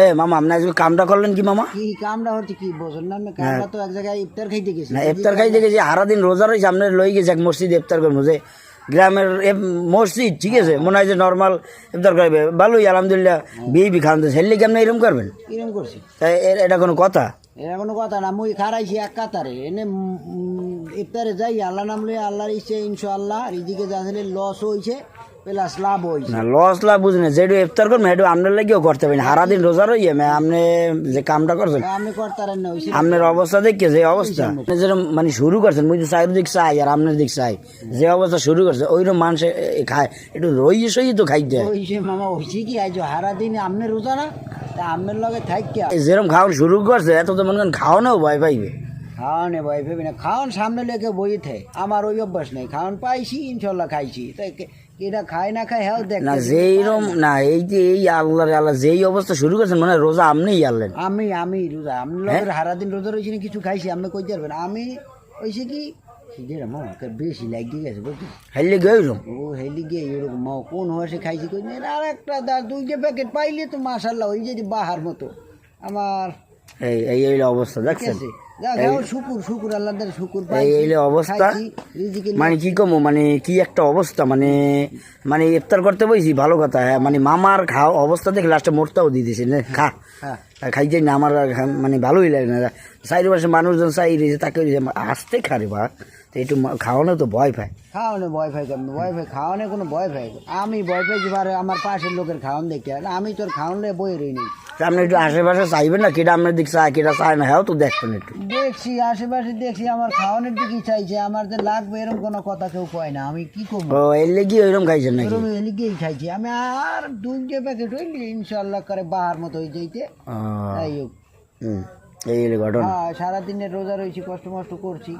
এ মামা আপনি আজকে কামটা করলেন কি মামা? কি কামটা হচ্ছে কি বোঝেন না? কামটা তো এক জায়গায় ইফতার খাইতে গেছি। না ইফতার খাইতে গেছি, সারাদিন রোজা রয়েছে, আপনার লই গেছে এক মসজিদে ইফতার করবো, যে গ্রামের মসজিদ, ঠিক আছে, মনে হয় যে নর্মাল ইফতার করবে, ভালোই আলহামদুলিল্লাহ, বিয়ে খাওয়ান তো ছেলে কেমন এরকম করবেন? এরকম করছি, তাই এটা কোনো কথা? এটা কোনো কথা না। মুই খারাইছি এক কাতারে এনে ইফতারে যাই, আল্লাহ নাম লই, আল্লাহর ইচ্ছে ইনশাআল্লাহ রিজিকে যা লস হয়েছে প্লাস লাভ হয়েছে। না লস লাভ বুঝি না, যেটু ইফতার করবেন সেটু আপনার লাগেও করতে পারেন, সারাদিন রোজা রইয়ে আপনি যে কামটা করছেন আমি করতারেন না, হয়েছে আপনার অবস্থা দেখে, যে অবস্থা আপনি যেরকম মানে শুরু করছেন, মুই তো চাইর দিক চাই আর আপনার দিক চাই, যে অবস্থা শুরু করছে ওইরকম মানুষ খায়, একটু রইয়ে সই তো খাইতে হয়। হয়েছে মামা, হয়েছে কি আজ সারাদিন আমনে রোজা না, তা আমনের লগে থাকি যেরকম খাওয়ান শুরু করছে এত তো মনে করেন খাওয়ানোও ভয় পাইবে। খাওয়ানে ভয় ভেবে না, খাওয়ান সামনে লেগে বই থাকে, আমার ওই অভ্যাস নেই, খাওয়ান পাইছি ইনশাল্লাহ খাইছি, তাই এটা খায় না খায় হ্যাঁ দেখ না যেইরকম না, এই যে এই আল্লাহ যেই অবস্থা শুরু করছেন মানে রোজা আপনিই আনলেন। আমি রোজা আমি লোকের সারাদিন রোজা রয়েছি না, কিছু খাইছি আমি কই যাবেন, আমি ওইসে কি যেটা মা বেশি লাগিয়ে গেছে বুঝলি, হেললে গেইরম ও হেলি গিয়ে এরকম মা কোন হসে খাইছি কই আর একটা দুই যে প্যাকেট পাইলে তো মাশাল্লাহ ওই যে বাহার মতো আমার এই এই এই অবস্থা ঠিক দেখছেন, আছে। শুকুর শুকুর আল্লাহর শুকুর এই এই অবস্থা, মানে কি কমো, মানে কি একটা অবস্থা, মানে মানে ইফতার করতে বইছি ভালো কথা, হ্যাঁ মানে মামার খাওয়া অবস্থা দেখে লাস্টে মোরটাও দিয়ে দিয়েছে না, খা খাইতে না, আমার মানে ভালোই লাগে না, চারি পাশে মানুষজন চাই রয়েছে তাকে আসতে খারে বা একটু খাওয়ানো তো ভয় পায়, খাওয়ানো ভয় পাই কেমন, ভয় পাই খাওয়ানো কোনো ভয় পাই, আমি ভয় পাইছি পারে আমার পাশের লোকের খাওয়ান দেখে, আমি তোর খাওয়ানো বই রই নি, আপনি একটু আশেপাশে চাইবেন না, কেটা আপনার দিক চায় কেটা চায় না, হ্যাঁ তো দেখবেন একটু, দেখছি আশেপাশে দেখছি আমার খাওয়ানোর দিকে চাইছে, আমার যে লাগবে এরকম কোনো কথা কেউ কয় না, আমি কি করবো, ও এলে কি ওইরকম খাইছেন নাকি? এরকম এলিগেই খাইছি আমি, আর দুই যে প্যাকেট হইলি ইনশাল্লাহ করে বাহার মতো হয়ে যাইতে, তাই হোক। এই ঘটনা। হ্যাঁ সারাদিনের রোজা রয়েছি, কষ্ট মষ্ট করছি,